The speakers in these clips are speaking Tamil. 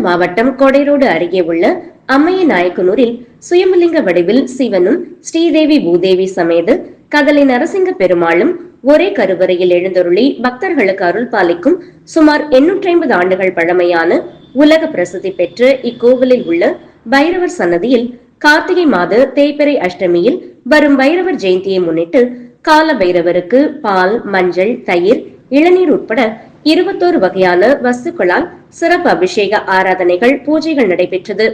மாவட்டம் கொடைரோடு அருகே உள்ள அம்மையநாயக்கனூரில் சுயம்பலிங்க வடிவில் சிவனும் ஸ்ரீதேவி பூதேவி சமேத கதலி நரசிங்க பெருமாளும் ஒரே கருவறையில் எழுந்தருளி பக்தர்களுக்கு அருள் பாலிக்கும் சுமார் 850 ஆண்டுகள் பழமையான உலக பிரசித்தி பெற்ற இக்கோவிலில் உள்ள பைரவர் சன்னதியில் கார்த்திகை மாத தேய்பிறை அஷ்டமியில் வரும் பைரவர் ஜெயந்தியை முன்னிட்டு கால பைரவருக்கு பால், மஞ்சள், தயிர், இளநீர் உட்பட 21 வகையான வஸ்துக்களால் சிறப்பு அபிஷேக ஆராதனைகள், பூஜைகள் நடைபெற்றது.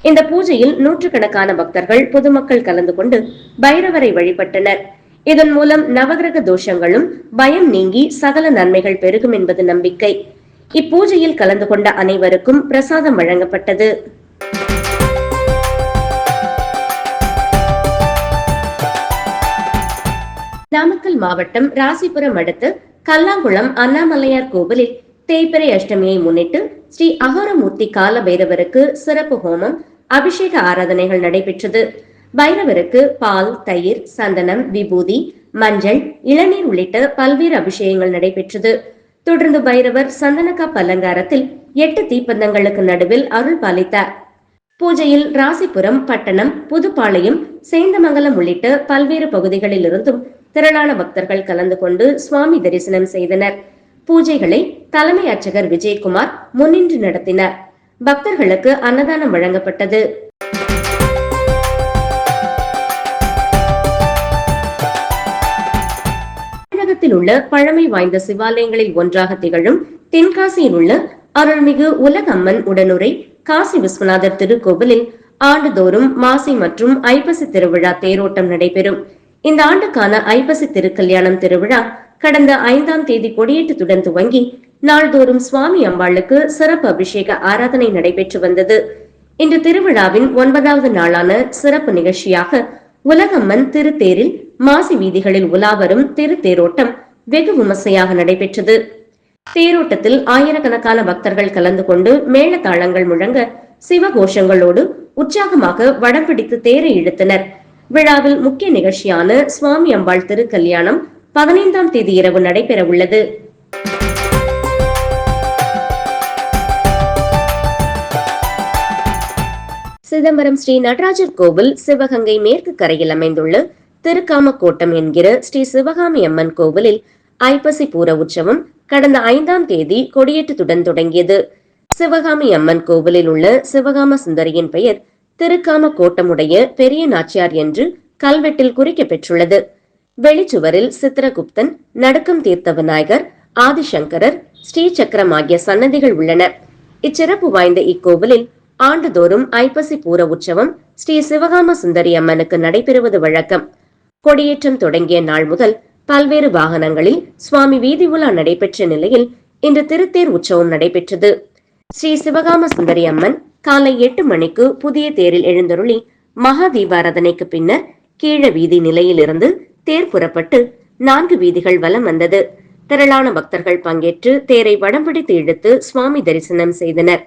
இந்த பூஜையில் நூற்றுக்கணக்கான பக்தர்கள், பொதுமக்கள் கலந்து கொண்டு பைரவரை வழிபட்டனர். இதன் மூலம் நவகிரக தோஷங்களும் பயம் நீங்கி சகல நன்மைகள் பெருகும் என்பது நம்பிக்கை. இப்பூஜையில் கலந்து கொண்ட அனைவருக்கும் பிரசாதம் வழங்கப்பட்டது. நாமக்கல் மாவட்டம் ராசிபுரம் அடுத்து கல்லாங்குளம் அண்ணாமலையார் கோவிலில் தேய்பிறை அஷ்டமியை முன்னிட்டு ஸ்ரீ அகோரமூர்த்தி கால பைரவருக்கு சிறப்பு ஹோமம், அபிஷேக ஆராதனைகள் நடைபெற்றது. பைரவருக்கு பால், தயிர், சந்தனம், விபூதி, மஞ்சள், இளநீர் உள்ளிட்ட பல்வேறு அபிஷேகங்கள் நடைபெற்றது. தொடர்ந்து பைரவர் சந்தனக்காப்பு அலங்காரத்தில் 8 தீப்பந்தங்களுக்கு நடுவில் அருள் பாலித்தார். பூஜையில் ராசிபுரம், பட்டணம், புதுப்பாளையம், சேந்தமங்கலம் உள்ளிட்ட பல்வேறு பகுதிகளில் இருந்தும் திரளான பக்தர்கள் கலந்து கொண்டு சுவாமி தரிசனம் செய்தனர். பூஜைகளை தலைமை அர்ச்சகர் விஜயகுமார் முன்னின்று நடத்தினார். பக்தர்களுக்கு அன்னதானம் வழங்கப்பட்டது. தமிழகத்தில் உள்ள பழமை வாய்ந்த சிவாலயங்களில் ஒன்றாக திகழும் தென்காசியில் உள்ள அருள்மிகு உலகம்மன் உடனுரை காசி விஸ்வநாதர் திருக்கோவிலில் ஆண்டுதோறும் மாசி மற்றும் ஐப்பசி திருவிழா தேரோட்டம் நடைபெறும். இந்த ஆண்டுக்கான ஐப்பசி திருக்கல்யாணம் திருவிழா கடந்த 5ஆம் தேதி கொடியேற்றத்துடன் துவங்கி நாள்தோறும் சுவாமி அம்பாளுக்கு சிறப்பு அபிஷேக ஆராதனை நடைபெற்று வந்தது. இன்று திருவிழாவின் 9வது நாளான சிறப்பு நிகழ்ச்சியாக உலகம்மன் திருத்தேரில் மாசி வீதிகளில் உலாவரும் திருத்தேரோட்டம் வெகு விமர்சையாக நடைபெற்றது. தேரோட்டத்தில் ஆயிரக்கணக்கான பக்தர்கள் கலந்து கொண்டு மேளதாளங்கள் முழங்க சிவகோஷங்களோடு உற்சாகமாக வடம் பிடித்து தேரை இழுத்தனர். விழாவில் முக்கிய நிகழ்ச்சியான சுவாமி அம்பாள் திருக்கல்யாணம் 15ஆம் தேதி இரவு நடைபெற உள்ளது. சிதம்பரம் ஸ்ரீ நடராஜர் கோவில் சிவகங்கை மேற்கு கரையில் அமைந்துள்ள திருக்காமக்கோட்டம் என்கிற ஸ்ரீ சிவகாமி அம்மன் கோவிலில் ஐப்பசி பூர உற்சவம் கடந்த 5ஆம் தேதி கொடியேற்றத்துடன் தொடங்கியது. சிவகாமி அம்மன் கோவிலில் உள்ள சிவகாம சுந்தரியின் பெயர் திருக்காமக்கோட்டமுடைய பெரிய நாச்சியார் என்று கல்வெட்டில் குறிக்கப்பெற்றுள்ளது. வெளிச்சுவரில் சித்திரகுப்தன், நடுக்கம் தீர்த்த விநாயகர், ஆதிசங்கரர், ஸ்ரீசக்கரம் ஆகிய சன்னதிகள் உள்ளன. இச்சிறப்பு வாய்ந்த இக்கோவிலில் ஆண்டுதோறும் ஐப்பசி பூர உற்சவம் ஸ்ரீ சிவகாம சுந்தரி அம்மனுக்கு நடைபெறுவது வழக்கம். கொடியேற்றம் தொடங்கிய நாள் முதல் பல்வேறு வாகனங்களில் சுவாமி வீதி உலா நடைபெற்ற நிலையில் இன்று திருத்தேர் உற்சவம் நடைபெற்றது. ஸ்ரீ சிவகாம சுந்தரி அம்மன் காலை 8 மணிக்கு புதிய தேரில் எழுந்தருளி மகா தீபாராதனைக்கு பின்னர் கீழ வீதி நிலையில் இருந்து தேர் புறப்பட்டு 4 வீதிகள் வலம் வந்தது. திரளான பக்தர்கள் பங்கேற்று தேரை வடம் பிடித்து இழுத்து சுவாமி தரிசனம் செய்தனர்.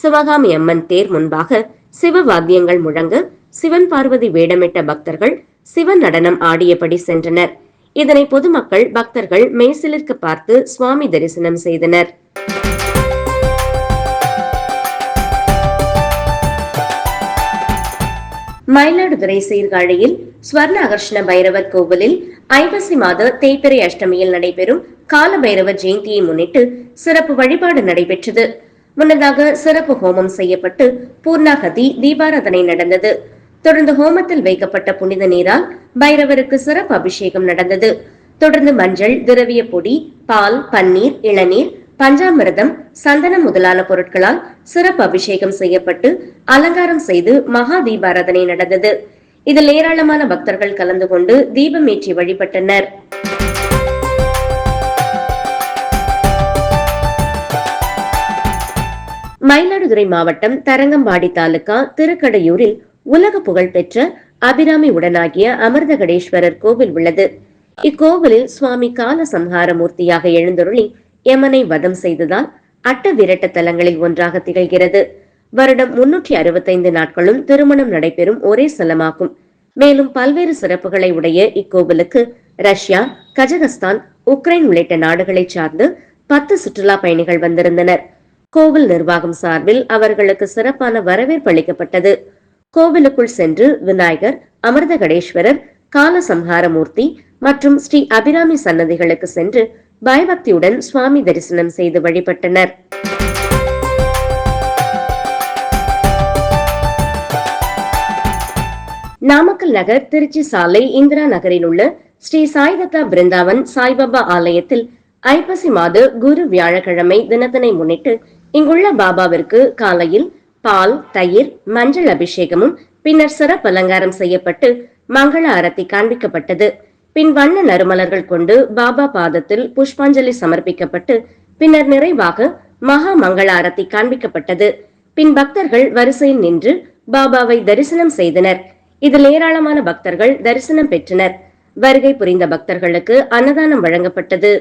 சிவகாமி அம்மன் தேர் முன்பாக சிவ வாத்தியங்கள் முழங்க சிவன் பார்வதி வேடமிட்ட பக்தர்கள் சிவன் நடனம் ஆடியபடி சென்றனர். இதனை பொதுமக்கள், பக்தர்கள் மெய்சிலிர்க்க பார்த்து சுவாமி தரிசனம் செய்தனர். மயிலாடுதுறை சீர்காழியில் ஸ்வர்ண அகர்ஷண பைரவர் கோவிலில் ஐப்பசி மாத தேய்பிறை அஷ்டமியில் நடைபெறும் கால பைரவர் ஜெயந்தியை முன்னிட்டு சிறப்பு வழிபாடு நடைபெற்றது. முன்னதாக சிறப்பு ஹோமம் செய்யப்பட்டு பூர்ணாகதி தீபாராதனை நடந்தது. தொடர்ந்து ஹோமத்தில் வைக்கப்பட்ட புனித நீரால் பைரவருக்கு சிறப்பு அபிஷேகம் நடந்தது. தொடர்ந்து மஞ்சள், திரவிய பொடி, பால், பன்னீர், இளநீர், பஞ்சாமிர்தம், சந்தனம் முதலான பொருட்களால் சிறப்பு அபிஷேகம் செய்யப்பட்டு அலங்காரம் செய்து மகா தீபாராதனை நடந்தது. இதில் ஏராளமான பக்தர்கள் கலந்து கொண்டு தீபம் ஏற்றி வழிபட்டனர். மயிலாடுதுறை மாவட்டம் தரங்கம்பாடி தாலுகா திருக்கடையூரில் உலக புகழ்பெற்ற அபிராமி உடனாகிய அமிர்தகடேஸ்வரர் கோவில் உள்ளது. இக்கோவிலில் சுவாமி கால சம்ஹார மூர்த்தியாக எழுந்தருளி யமனை வதம் செய்ததால் அட்ட விரட்ட தலங்களில் ஒன்றாக திகழ்கிறது. வருடம் 365 நாட்களும் திருமணம் நடைபெறும் ஒரே ஸ்தலமாகும். மேலும் பல்வேறு சிறப்புகளை உடைய இக்கோவிலுக்கு ரஷ்யா, கஜகஸ்தான், உக்ரைன் உள்ளிட்ட நாடுகளை சார்ந்து 10 சுற்றுலா பயணிகள் வந்திருந்தனர். கோவில் நிர்வாகம் சார்பில் அவர்களுக்கு சிறப்பான வரவேற்பு அளிக்கப்பட்டது. கோவிலுக்குள் சென்று விநாயகர், அமிர்த கடேஸ்வரர், காலசம்ஹாரமூர்த்தி மற்றும் ஸ்ரீ அபிராமி சன்னதிகளுக்கு சென்று பயபக்தியுடன் சுவாமி தரிசனம் செய்து வழிபட்டனர். நாமக்கல் நகர் திருச்சி சாலை இந்திரா நகரில் உள்ள ஸ்ரீ சாய்தத்தா பிருந்தாவன் சாய்பாபா ஆலயத்தில் ஐப்பசி மாத குரு வியாழக்கிழமை தினத்தினை முன்னிட்டு இங்குள்ள பாபாவிற்கு காலையில் பால், தயிர், மஞ்சள் அபிஷேகமும் பின்னர் சிறப்பு அலங்காரம் செய்யப்பட்டு மங்கள ஆரத்தி காண்பிக்கப்பட்டது. பின் வண்ண நறுமலர்கள் கொண்டு பாபா பாதத்தில் புஷ்பாஞ்சலி சமர்ப்பிக்கப்பட்டு பின்னர் நிறைவாக மகா மங்கள ஆரத்தி காண்பிக்கப்பட்டது. பின் பக்தர்கள் வரிசையில் நின்று பாபாவை தரிசனம் செய்தனர். இதில் ஏராளமான பக்தர்கள் தரிசனம் பெற்றனர். வருகை புரிந்த பக்தர்களுக்கு அன்னதானம் வழங்கப்பட்டது.